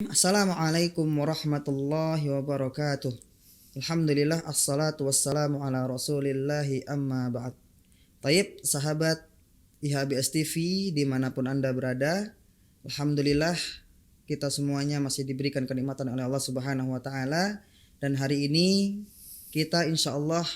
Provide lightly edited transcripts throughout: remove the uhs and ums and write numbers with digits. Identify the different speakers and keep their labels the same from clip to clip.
Speaker 1: Assalamualaikum warahmatullahi wabarakatuh. Alhamdulillah assalatu wassalamu ala rasulillahi amma ba'd. Taib sahabat IHBS TV dimanapun anda berada, alhamdulillah kita semuanya masih diberikan kenikmatan oleh Allah Subhanahu wa taala, dan hari ini kita insyaallah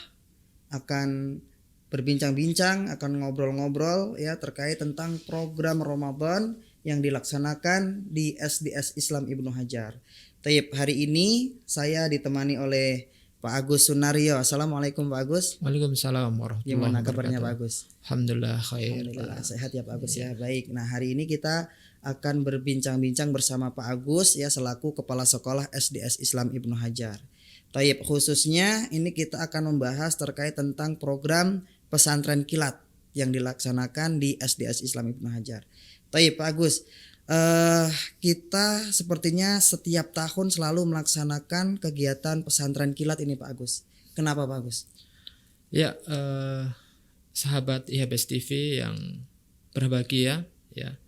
Speaker 1: akan berbincang-bincang, akan ngobrol-ngobrol ya terkait tentang program Ramadan yang dilaksanakan di SDS Islam Ibnu Hajar. Taib, hari ini saya ditemani oleh Pak Agus Sunaryo. Assalamualaikum Pak Agus.
Speaker 2: Waalaikumsalam warahmatullahi wabarakatuh.
Speaker 1: Gimana kabarnya Pak Agus?
Speaker 2: Alhamdulillah khair.
Speaker 1: Alhamdulillah sehat ya Pak Agus ya. Baik. Nah, hari ini kita akan berbincang-bincang bersama Pak Agus ya selaku Kepala Sekolah SDS Islam Ibnu Hajar. Taib, khususnya ini kita akan membahas terkait tentang program pesantren kilat yang dilaksanakan di SDS Islam Ibnu Hajar. Taib Pak Agus, kita sepertinya setiap tahun selalu melaksanakan kegiatan pesantren kilat ini Pak Agus. Kenapa Pak Agus?
Speaker 2: Ya, sahabat IHBS TV yang berbahagia, ya.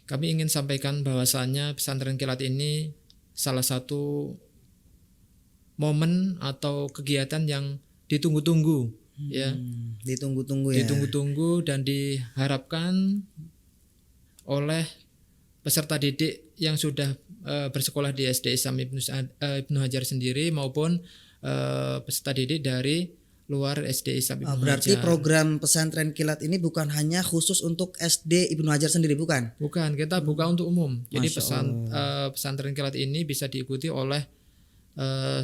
Speaker 2: Kami ingin sampaikan bahwasannya pesantren kilat ini salah satu momen atau kegiatan yang ditunggu-tunggu, ya.
Speaker 1: Ditunggu-tunggu ya.
Speaker 2: Ditunggu-tunggu dan diharapkan oleh peserta didik yang sudah bersekolah di SD Islam Ibnu Hajar sendiri maupun peserta didik dari luar SD Islam Ibnu Hajar.
Speaker 1: Berarti program pesantren kilat ini bukan hanya khusus untuk SD Ibnu Hajar sendiri, bukan?
Speaker 2: Bukan, kita buka untuk umum. Jadi
Speaker 1: Masya
Speaker 2: pesantren kilat ini bisa diikuti oleh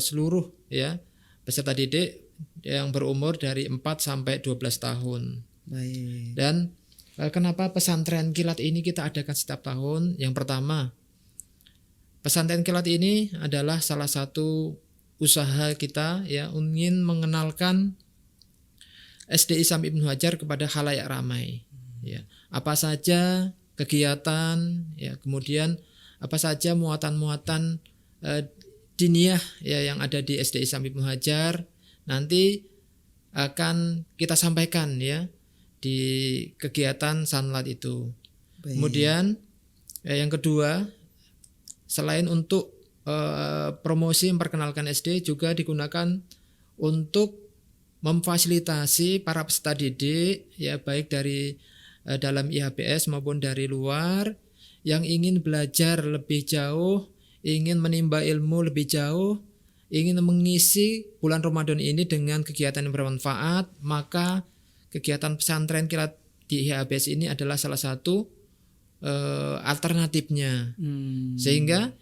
Speaker 2: seluruh ya peserta didik yang berumur dari 4 sampai 12 tahun.
Speaker 1: Baik.
Speaker 2: Dan kenapa pesantren kilat ini kita adakan setiap tahun? Yang pertama, pesantren kilat ini adalah salah satu usaha kita ya ingin mengenalkan SD Islam Ibnu Hajar kepada khalayak ramai. Ya, apa saja kegiatan, ya kemudian apa saja muatan-muatan diniyah ya yang ada di SD Islam Ibnu Hajar nanti akan kita sampaikan ya di kegiatan sanlat itu.
Speaker 1: Baik.
Speaker 2: Kemudian yang kedua, selain untuk promosi memperkenalkan SD, juga digunakan untuk memfasilitasi para peserta didik ya baik dari dalam IHBS maupun dari luar yang ingin belajar lebih jauh, ingin menimba ilmu lebih jauh, ingin mengisi bulan Ramadan ini dengan kegiatan yang bermanfaat, maka kegiatan pesantren kilat di IHBS ini adalah salah satu alternatifnya. Sehingga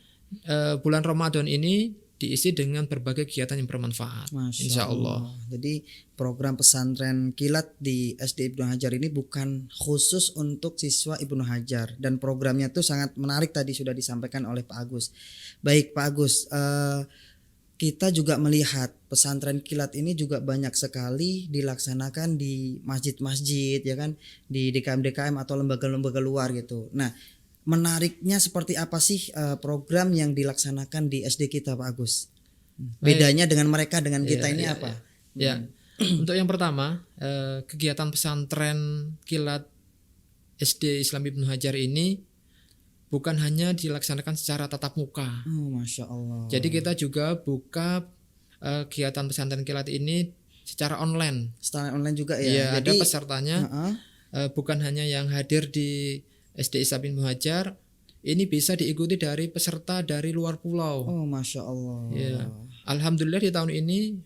Speaker 2: bulan Ramadan ini diisi dengan berbagai kegiatan yang bermanfaat. Insya Allah.
Speaker 1: Jadi program pesantren kilat di SD Ibnu Hajar ini bukan khusus untuk siswa Ibnu Hajar, dan programnya itu sangat menarik tadi sudah disampaikan oleh Pak Agus. Baik Pak Agus, kita juga melihat pesantren kilat ini juga banyak sekali dilaksanakan di masjid-masjid ya kan, di DKM-DKM atau lembaga-lembaga luar gitu. Nah, menariknya seperti apa sih program yang dilaksanakan di SD kita Pak Agus? Bedanya dengan mereka dengan kita ini apa?
Speaker 2: Ya. Untuk yang pertama, kegiatan pesantren kilat SD Islam Ibnu Hajar ini bukan hanya dilaksanakan secara tatap muka.
Speaker 1: Masya Allah.
Speaker 2: Jadi kita juga buka kegiatan pesantren kilat ini secara online.
Speaker 1: Secara online juga ya.
Speaker 2: Ya,
Speaker 1: jadi
Speaker 2: ada pesertanya bukan hanya yang hadir di SD Islam Ibnu Hajar, ini bisa diikuti dari peserta dari luar pulau.
Speaker 1: Masya Allah.
Speaker 2: Ya. Alhamdulillah di tahun ini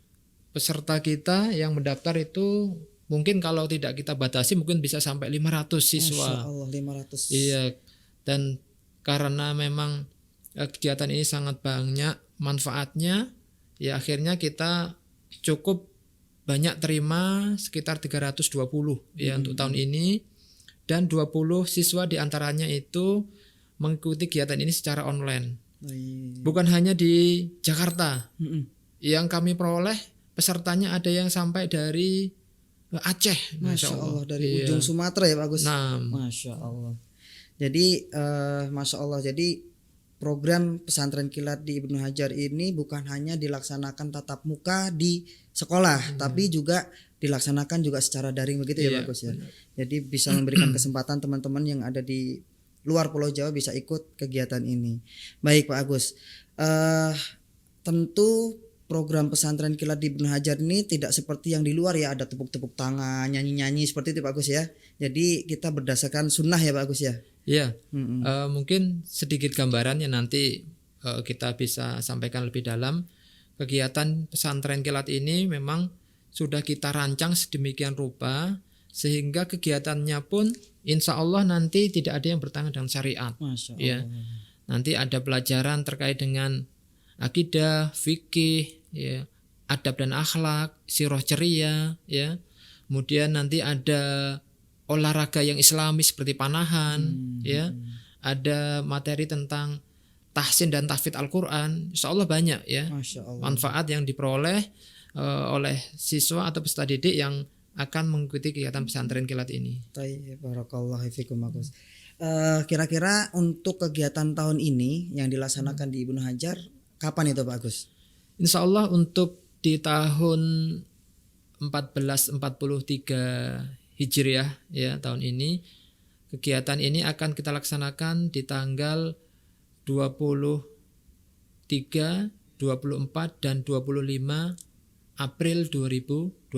Speaker 2: peserta kita yang mendaftar itu mungkin kalau tidak kita batasi mungkin bisa sampai 500 siswa.
Speaker 1: Masya Allah, 500.
Speaker 2: Iya. Dan karena memang kegiatan ini sangat banyak manfaatnya, ya akhirnya kita cukup banyak terima sekitar 320 ya untuk tahun ini, dan 20 siswa diantaranya itu mengikuti kegiatan ini secara online. Bukan hanya di Jakarta. Yang kami peroleh pesertanya ada yang sampai dari Aceh.
Speaker 1: Masya Allah, dari ujung Sumatera ya Pak Agus. Masya Allah. Jadi Masya Allah, jadi program pesantren kilat di Ibnu Hajar ini bukan hanya dilaksanakan tatap muka di sekolah, tapi juga dilaksanakan juga secara daring begitu ya Pak Agus ya. Jadi bisa memberikan kesempatan teman-teman yang ada di luar Pulau Jawa bisa ikut kegiatan ini. Baik Pak Agus, tentu program pesantren kilat di Ibnu Hajar ini tidak seperti yang di luar ya, ada tepuk-tepuk tangan, nyanyi-nyanyi seperti itu Pak Agus ya. Jadi kita berdasarkan sunnah ya Pak Agus ya.
Speaker 2: Iya, mungkin sedikit gambarannya nanti kita bisa sampaikan lebih dalam. Kegiatan pesantren kilat ini memang sudah kita rancang sedemikian rupa sehingga kegiatannya pun insya Allah nanti tidak ada yang bertentangan dengan syariat.
Speaker 1: Masya Allah.
Speaker 2: Ya, nanti ada pelajaran terkait dengan akidah, fikih, ya, adab dan akhlak, sirah ceria, ya. Kemudian nanti ada olahraga yang islami seperti panahan, ya. Ada materi tentang tahsin dan tahfidz Al-Qur'an. Insyaallah banyak ya.
Speaker 1: Masya Allah.
Speaker 2: Manfaat yang diperoleh oleh siswa atau peserta didik yang akan mengikuti kegiatan pesantren kilat ini.
Speaker 1: Tayyib, barakallahu fikum Agus. Kira-kira untuk kegiatan tahun ini yang dilaksanakan di Ibnu Hajar kapan itu Pak Agus?
Speaker 2: Insya Allah untuk di tahun 1443 Hijriah ya tahun ini, kegiatan ini akan kita laksanakan di tanggal 23, 24 dan 25 April 2022.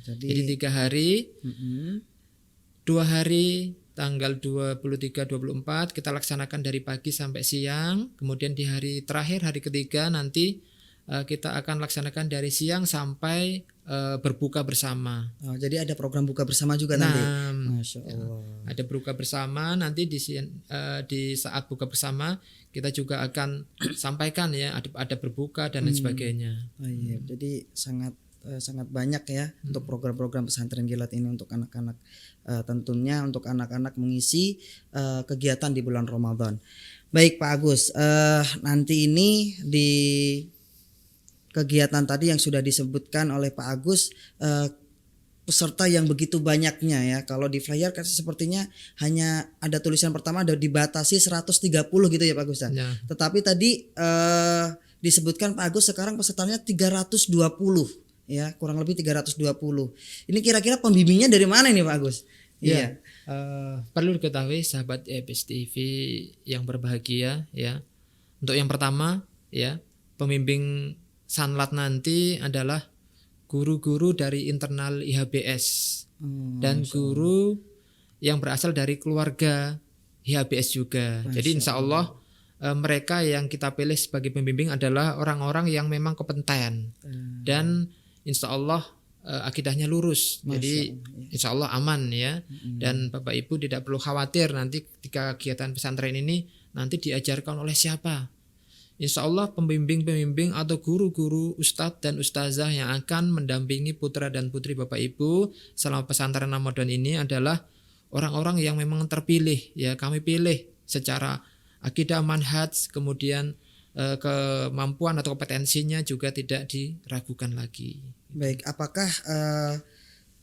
Speaker 2: Jadi 3 hari, 2 hari tanggal 23-24 kita laksanakan dari pagi sampai siang. Kemudian di hari terakhir, hari ketiga nanti kita akan laksanakan dari siang sampai berbuka bersama.
Speaker 1: Jadi ada program buka bersama juga nanti. Masya Allah.
Speaker 2: Ada berbuka bersama nanti di saat buka bersama kita juga akan sampaikan ya ada berbuka dan lain sebagainya.
Speaker 1: Jadi sangat banyak ya untuk program-program pesantren kilat ini untuk anak-anak, tentunya untuk anak-anak mengisi kegiatan di bulan Ramadan. Baik Pak Agus, nanti ini di kegiatan tadi yang sudah disebutkan oleh Pak Agus, peserta yang begitu banyaknya ya. Kalau di flyer kan sepertinya hanya ada tulisan pertama ada dibatasi 130 gitu ya Pak Agus ya. Tetapi tadi disebutkan Pak Agus sekarang pesertanya 320 ya, kurang lebih 320. Ini kira-kira pembimbingnya dari mana ini Pak Agus?
Speaker 2: Iya. Perlu diketahui sahabat EBS TV yang berbahagia ya. Untuk yang pertama ya, pembimbing sanlat nanti adalah guru-guru dari internal IHBS dan guru yang berasal dari keluarga IHBS juga. Jadi insya Allah mereka yang kita pilih sebagai pembimbing adalah orang-orang yang memang kompeten dan insya Allah akidahnya lurus. Jadi insya Allah aman ya. Dan Bapak Ibu tidak perlu khawatir nanti ketika kegiatan pesantren ini nanti diajarkan oleh siapa. Insya Allah pembimbing-pembimbing atau guru-guru ustadz dan ustazah yang akan mendampingi putra dan putri Bapak Ibu selama pesantren Ramadan ini adalah orang-orang yang memang terpilih ya, kami pilih secara akidah, manhaj, kemudian kemampuan atau kompetensinya juga tidak diragukan lagi.
Speaker 1: Baik, apakah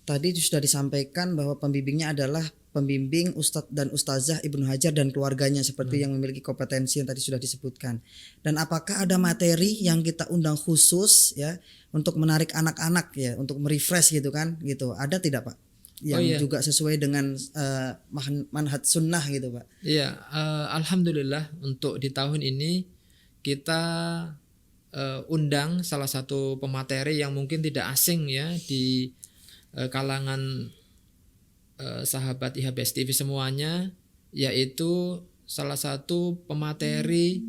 Speaker 1: tadi sudah disampaikan bahwa pembimbingnya adalah pembimbing ustadz dan ustazah Ibnu Hajar dan keluarganya seperti yang memiliki kompetensi yang tadi sudah disebutkan. Dan apakah ada materi yang kita undang khusus ya untuk menarik anak-anak ya, untuk merefresh gitu kan gitu. Ada tidak Pak? Yang juga sesuai dengan manhaj sunnah gitu Pak.
Speaker 2: Iya, alhamdulillah untuk di tahun ini kita undang salah satu pemateri yang mungkin tidak asing ya di kalangan sahabat IHBS TV semuanya, yaitu salah satu pemateri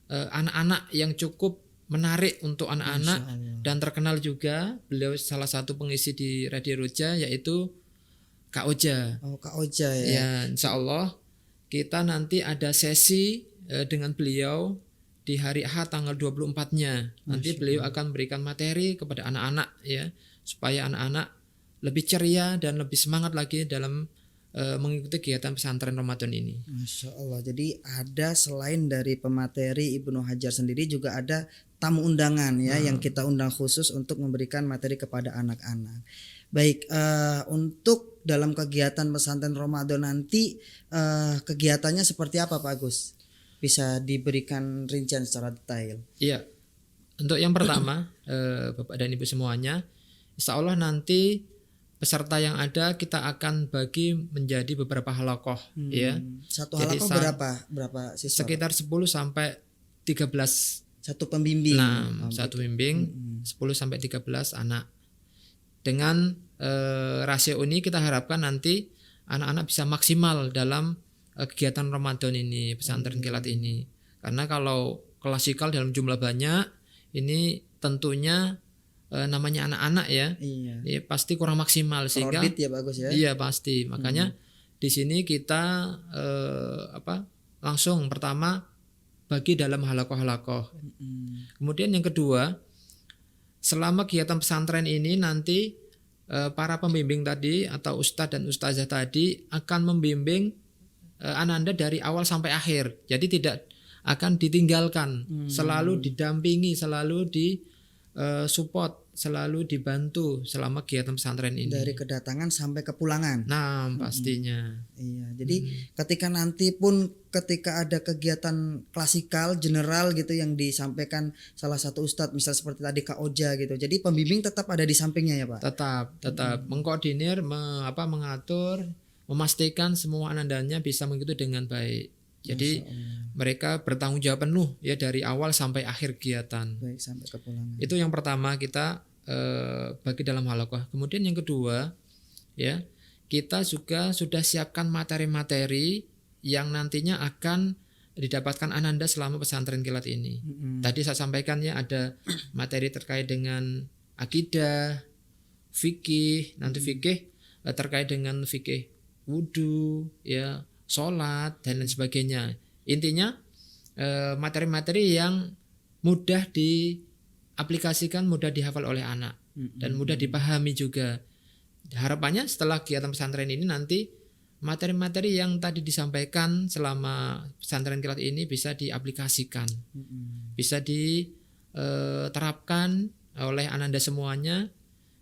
Speaker 2: anak-anak yang cukup menarik untuk anak-anak dan terkenal juga. Beliau salah satu pengisi di Radio Roja yaitu Kak Oja.
Speaker 1: Kak Oja ya.
Speaker 2: Ya, insya Allah kita nanti ada sesi dengan beliau di hari Ahad tanggal 24-nya. Nanti beliau akan memberikan materi kepada anak-anak ya, supaya anak-anak lebih ceria dan lebih semangat lagi dalam mengikuti kegiatan pesantren Ramadan ini.
Speaker 1: Masya Allah. Jadi ada selain dari pemateri Ibnu Hajar sendiri juga ada tamu undangan ya yang kita undang khusus untuk memberikan materi kepada anak-anak. Baik, untuk dalam kegiatan pesantren Ramadan nanti kegiatannya seperti apa Pak Agus? Bisa diberikan rincian secara detail.
Speaker 2: Iya. Untuk yang pertama, Bapak dan Ibu semuanya, insya Allah nanti peserta yang ada kita akan bagi menjadi beberapa halakoh ya.
Speaker 1: Satu
Speaker 2: Jadi
Speaker 1: halakoh berapa siswa?
Speaker 2: sekitar 10 sampai 13.
Speaker 1: Satu pembimbing.
Speaker 2: Nah, satu bimbing 10 sampai 13 anak. Dengan rasio ini kita harapkan nanti anak-anak bisa maksimal dalam kegiatan Ramadan ini, pesantren kilat ini. Karena kalau klasikal dalam jumlah banyak, ini tentunya namanya anak-anak ya, ya pasti kurang maksimal sehingga
Speaker 1: Kredit ya bagus ya.
Speaker 2: Iya pasti. Makanya di sini kita langsung pertama bagi dalam halakoh-halakoh. Kemudian yang kedua, selama kegiatan pesantren ini nanti para pembimbing tadi atau ustadz dan ustazah tadi akan membimbing ananda dari awal sampai akhir. Jadi tidak akan ditinggalkan, selalu didampingi, selalu support, selalu dibantu selama kegiatan pesantren ini.
Speaker 1: Dari kedatangan sampai kepulangan.
Speaker 2: Nah, pastinya.
Speaker 1: Iya, jadi ketika nanti pun ketika ada kegiatan klasikal general gitu yang disampaikan salah satu ustadz, misal seperti tadi Kak Oja gitu. Jadi pembimbing tetap ada di sampingnya ya, Pak.
Speaker 2: Tetap mengkoordinir, mengatur, memastikan semua anandanya bisa mengikuti dengan baik. Jadi mereka bertanggung jawab penuh ya dari awal sampai akhir kegiatan.
Speaker 1: Baik, sampai kepulangan.
Speaker 2: Itu yang pertama kita bagi dalam halakoh. Kemudian yang kedua ya, kita juga sudah siapkan materi-materi yang nantinya akan didapatkan ananda selama pesantren kilat ini. Tadi saya sampaikan ya, ada materi terkait dengan akidah, fikih, nanti fikih terkait dengan fikih wudu ya, sholat dan lain sebagainya. Intinya materi-materi yang mudah diaplikasikan, mudah dihafal oleh anak dan mudah dipahami juga. Harapannya setelah kegiatan pesantren ini nanti materi-materi yang tadi disampaikan selama pesantren kilat ini bisa diaplikasikan, bisa diterapkan oleh ananda semuanya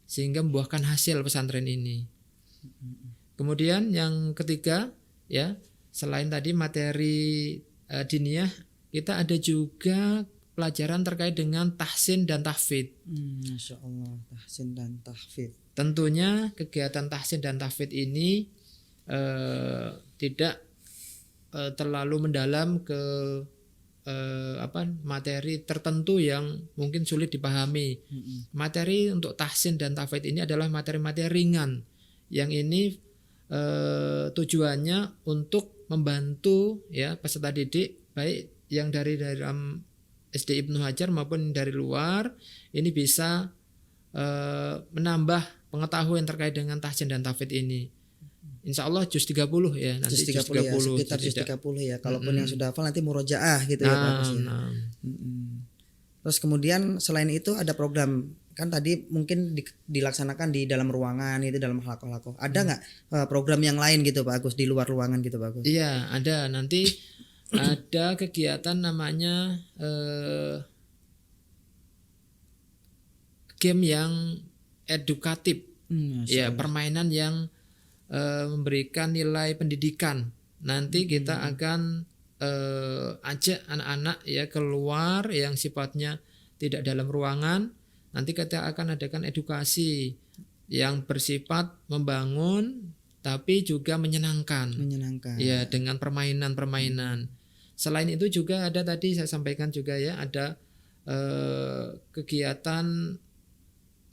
Speaker 2: sehingga membuahkan hasil pesantren ini. Kemudian yang ketiga ya, selain tadi materi diniyah, kita ada juga pelajaran terkait dengan tahsin dan tahfidz.
Speaker 1: Masya Allah, tahsin dan tahfidz.
Speaker 2: Tentunya kegiatan tahsin dan tahfidz ini tidak terlalu mendalam ke materi tertentu yang mungkin sulit dipahami. Materi untuk tahsin dan tahfidz ini adalah materi-materi ringan yang ini tujuannya untuk membantu ya peserta didik baik yang dari dalam SD Ibnu Hajar maupun dari luar, ini bisa menambah pengetahuan terkait dengan tahsin dan tahfidz ini. Insya Allah juz 30 ya, nanti
Speaker 1: juz 30 ya, sekitar juz 30 ya. Kalaupun yang sudah hafal nanti murojaah gitu ya Pak. Terus kemudian selain itu ada program, kan tadi mungkin dilaksanakan di dalam ruangan itu, dalam halakoh-halakoh. Ada nggak program yang lain gitu Pak Agus, di luar ruangan gitu Pak Agus?
Speaker 2: Iya ada, nanti ada kegiatan namanya game yang edukatif, ya permainan yang memberikan nilai pendidikan. Nanti kita akan ajak anak-anak ya keluar yang sifatnya tidak dalam ruangan. Nanti kita akan adakan edukasi yang bersifat membangun tapi juga menyenangkan. Ya, dengan permainan-permainan. Selain itu juga ada tadi saya sampaikan juga ya, ada kegiatan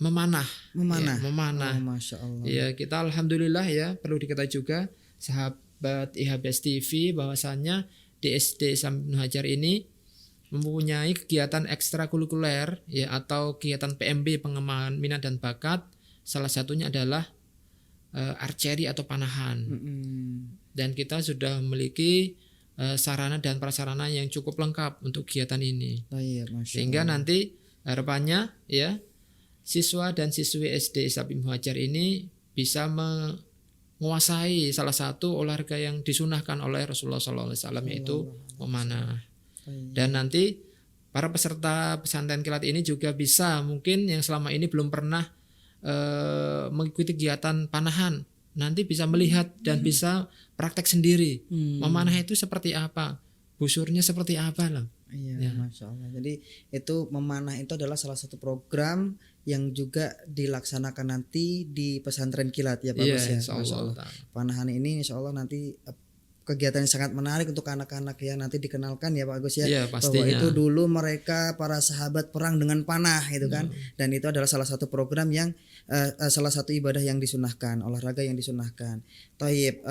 Speaker 2: memanah.
Speaker 1: Oh,
Speaker 2: Masya Allah. Ya, kita alhamdulillah ya, perlu diketahui juga sahabat IHBS TV bahwasannya di SD Islam Ibnu Hajar ini mempunyai kegiatan ekstrakurikuler ya, atau kegiatan PMB, pengembangan minat dan bakat. Salah satunya adalah archery atau panahan. Dan kita sudah memiliki sarana dan prasarana yang cukup lengkap untuk kegiatan ini. Sehingga nanti harapannya ya, siswa dan siswi SD Islam Ibnu Hajar ini bisa menguasai salah satu olahraga yang disunahkan oleh Rasulullah SAW, yaitu memanah. Dan nanti para peserta pesantren kilat ini juga bisa, mungkin yang selama ini belum pernah mengikuti kegiatan panahan, nanti bisa melihat dan bisa praktek sendiri. Memanah itu seperti apa, busurnya seperti apa loh.
Speaker 1: Iya,
Speaker 2: Ya.
Speaker 1: Masya Allah. Jadi itu memanah itu adalah salah satu program yang juga dilaksanakan nanti di pesantren kilat ya Pak
Speaker 2: Iya,
Speaker 1: Gus ya.
Speaker 2: insya
Speaker 1: Masya
Speaker 2: Allah
Speaker 1: Allah.
Speaker 2: Ta'ala.
Speaker 1: Panahan ini Insya Allah nanti kegiatan yang sangat menarik untuk anak-anak ya, nanti dikenalkan ya Pak Agus ya,
Speaker 2: Iya,
Speaker 1: bahwa
Speaker 2: pastinya.
Speaker 1: itu dulu mereka para sahabat perang dengan panah gitu kan, dan itu adalah salah satu program yang salah satu ibadah yang disunahkan, olahraga yang disunahkan. Thayyib,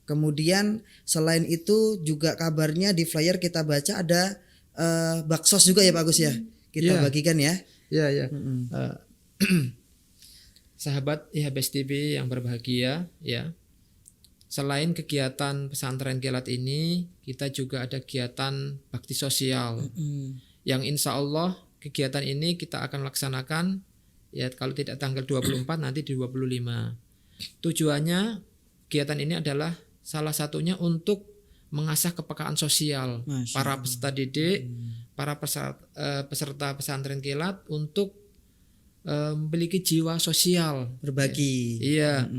Speaker 1: kemudian selain itu juga kabarnya di flyer kita baca ada baksos juga ya Pak Agus ya, kita
Speaker 2: Iya.
Speaker 1: bagikan ya.
Speaker 2: Iya, ya. Sahabat IHBS TV yang berbahagia, ya. Selain kegiatan pesantren kilat ini, kita juga ada kegiatan bakti sosial. Yang insya Allah kegiatan ini kita akan laksanakan, ya kalau tidak tanggal 24 nanti di 25. Tujuannya kegiatan ini adalah salah satunya untuk mengasah kepekaan sosial
Speaker 1: Masya
Speaker 2: para peserta didik, para peserta pesantren kilat untuk memiliki jiwa sosial.
Speaker 1: Berbagi.
Speaker 2: Iya.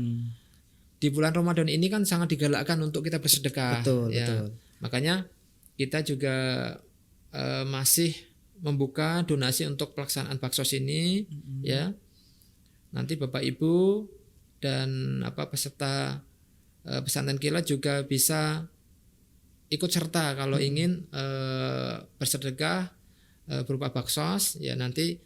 Speaker 2: Di bulan Ramadan ini kan sangat digalakkan untuk kita bersedekah.
Speaker 1: Betul,
Speaker 2: ya.
Speaker 1: betul.
Speaker 2: Makanya kita juga masih membuka donasi untuk pelaksanaan baksos ini, ya. Nanti Bapak Ibu dan peserta pesantren kilat juga bisa ikut serta kalau ingin bersedekah berupa baksos, ya nanti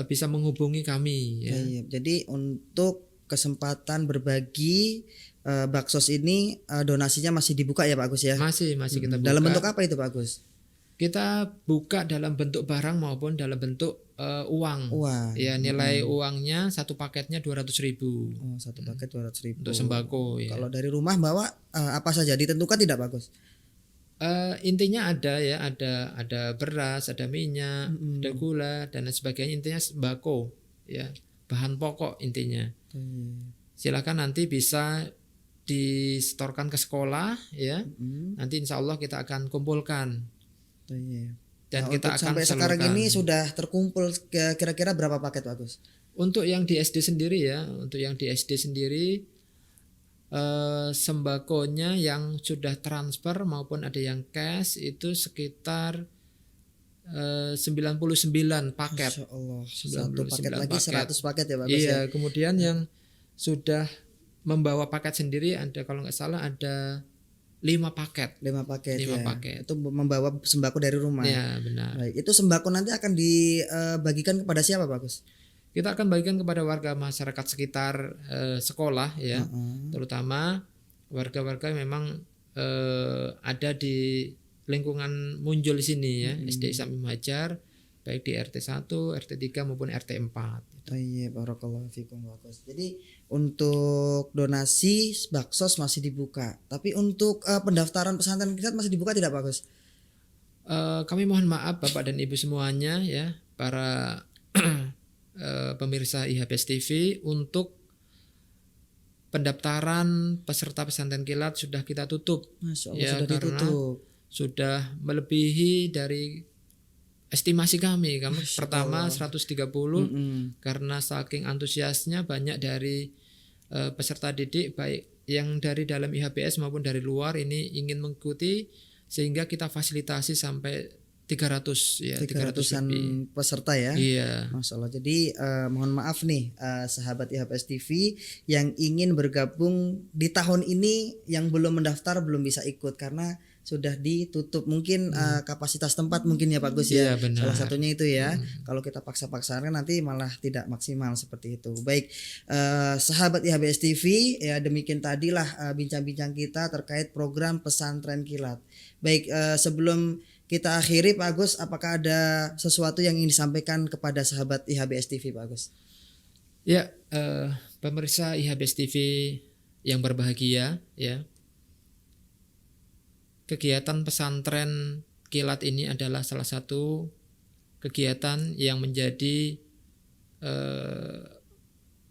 Speaker 2: bisa menghubungi kami. Ya.
Speaker 1: Jadi untuk kesempatan berbagi baksos ini donasinya masih dibuka ya Pak Agus ya?
Speaker 2: Masih kita buka.
Speaker 1: Dalam bentuk apa itu Pak Agus?
Speaker 2: Kita buka dalam bentuk barang maupun dalam bentuk uang. Ya, nilai uangnya satu paketnya 200.000.
Speaker 1: Oh, satu paket 200.000
Speaker 2: untuk sembako. Ya.
Speaker 1: Kalau dari rumah bawa apa saja ditentukan tidak Pak Agus?
Speaker 2: Intinya ada ya, ada beras, ada minyak, ada gula dan lain sebagainya. Intinya sembako, ya, bahan pokok intinya. Silakan nanti bisa disetorkan ke sekolah, ya. Nanti insya Allah kita akan kumpulkan. Dan kita akan
Speaker 1: sampai sekarang ini sudah terkumpul kira-kira berapa paket Pak Agus?
Speaker 2: Untuk yang di SD sendiri ya, untuk yang di SD sendiri sembakonya yang sudah transfer maupun ada yang cash itu sekitar 99 paket.
Speaker 1: Masya Allah.
Speaker 2: 99
Speaker 1: Satu paket lagi 100 paket ya Pak Agus
Speaker 2: iya,
Speaker 1: ya?
Speaker 2: kemudian yang sudah membawa paket sendiri ada kalau nggak salah ada 5 paket.
Speaker 1: 5 paket
Speaker 2: 5
Speaker 1: ya.
Speaker 2: paket.
Speaker 1: Itu membawa sembako dari rumah.
Speaker 2: Ya, benar.
Speaker 1: Baik, itu sembako nanti akan dibagikan kepada siapa Pak Agus?
Speaker 2: Kita akan bagikan kepada warga masyarakat sekitar sekolah ya. Terutama warga-warga yang memang ada di lingkungan Munjul sini ya, SD Islam Ibnu Hajar, baik di RT 1, RT 3 maupun RT 4.
Speaker 1: Iya, barakallahu fikum bagus. Jadi untuk donasi baksos masih dibuka, tapi untuk pendaftaran pesantren kilat masih dibuka tidak Pak Gus?
Speaker 2: Kami mohon maaf Bapak dan Ibu semuanya ya, para pemirsa IHBS TV, untuk pendaftaran peserta pesantren kilat sudah kita tutup.
Speaker 1: Masya Allah,
Speaker 2: ya,
Speaker 1: sudah ditutup.
Speaker 2: Sudah melebihi dari estimasi kami. Pertama 130 karena saking antusiasnya banyak dari peserta didik baik yang dari dalam IHBS maupun dari luar ini ingin mengikuti, sehingga kita fasilitasi sampai 300 ya,
Speaker 1: 300-an peserta ya.
Speaker 2: Iya.
Speaker 1: Masya Allah. Jadi mohon maaf nih sahabat IHBS TV yang ingin bergabung di tahun ini, yang belum mendaftar belum bisa ikut karena sudah ditutup mungkin kapasitas tempat mungkin ya Pak Gus ya.
Speaker 2: Iya, benar.
Speaker 1: Salah satunya itu ya. Kalau kita paksa-paksakan nanti malah tidak maksimal seperti itu. Baik, sahabat IHBS TV, ya demikian tadilah bincang-bincang kita terkait program pesantren kilat. Baik, sebelum kita akhiri Pak Agus, apakah ada sesuatu yang ingin disampaikan kepada sahabat IHBS TV Pak Agus?
Speaker 2: Ya, pemirsa IHBS TV yang berbahagia ya. Kegiatan pesantren kilat ini adalah salah satu kegiatan yang menjadi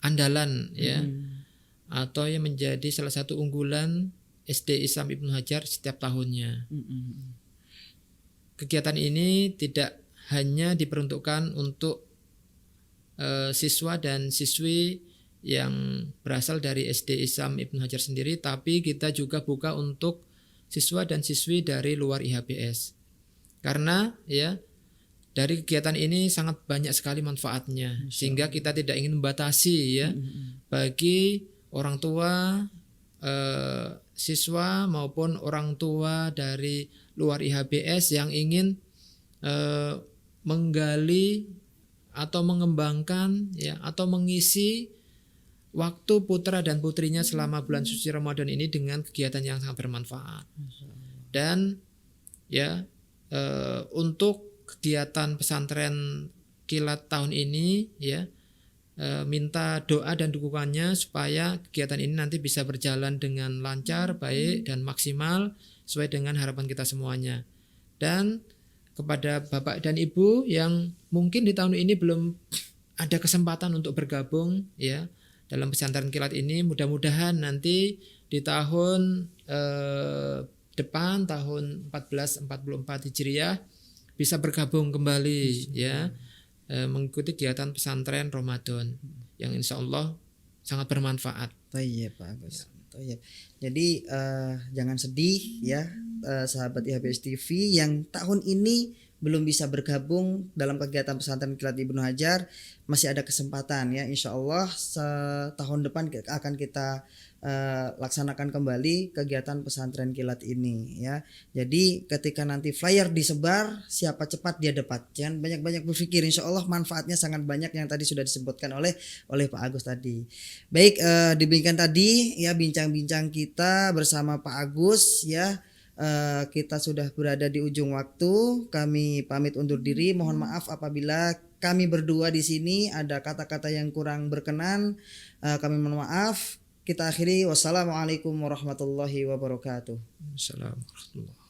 Speaker 2: andalan ya, atau yang menjadi salah satu unggulan SD Islam Ibnu Hajar setiap tahunnya. Kegiatan ini tidak hanya diperuntukkan untuk siswa dan siswi yang berasal dari SD Islam Ibnu Hajar sendiri, tapi kita juga buka untuk siswa dan siswi dari luar IHBS. Karena ya dari kegiatan ini sangat banyak sekali manfaatnya, sehingga kita tidak ingin membatasi ya bagi orang tua, siswa maupun orang tua dari luar IHBS yang ingin menggali atau mengembangkan ya atau mengisi waktu putra dan putrinya selama bulan suci Ramadan ini dengan kegiatan yang sangat bermanfaat. Dan ya untuk kegiatan pesantren kilat tahun ini ya minta doa dan dukungannya supaya kegiatan ini nanti bisa berjalan dengan lancar, baik dan maksimal sesuai dengan harapan kita semuanya. Dan kepada Bapak dan Ibu yang mungkin di tahun ini belum ada kesempatan untuk bergabung ya dalam pesantren kilat ini, mudah-mudahan nanti di tahun depan tahun 1444 Hijriah bisa bergabung kembali ya mengikuti kegiatan pesantren Ramadan yang insya Allah sangat bermanfaat.
Speaker 1: Tayyib Pak Agus. Tayyib. Jadi jangan sedih ya sahabat IHBS TV yang tahun ini belum bisa bergabung dalam kegiatan pesantren kilat Ibnu Hajar, masih ada kesempatan ya, insya Allah tahun depan akan kita laksanakan kembali kegiatan pesantren kilat ini ya. Jadi ketika nanti flyer disebar, siapa cepat dia dapat. Jangan banyak-banyak berpikir, insya Allah manfaatnya sangat banyak yang tadi sudah disebutkan oleh Pak Agus tadi. Baik, demikian tadi ya bincang-bincang kita bersama Pak Agus ya. Kita sudah berada di ujung waktu. Kami pamit undur diri. Mohon maaf apabila kami berdua di sini ada kata-kata yang kurang berkenan. Kami mohon maaf. Kita akhiri. Wassalamualaikum warahmatullahi wabarakatuh.
Speaker 2: Assalamualaikum warahmatullahi wabarakatuh.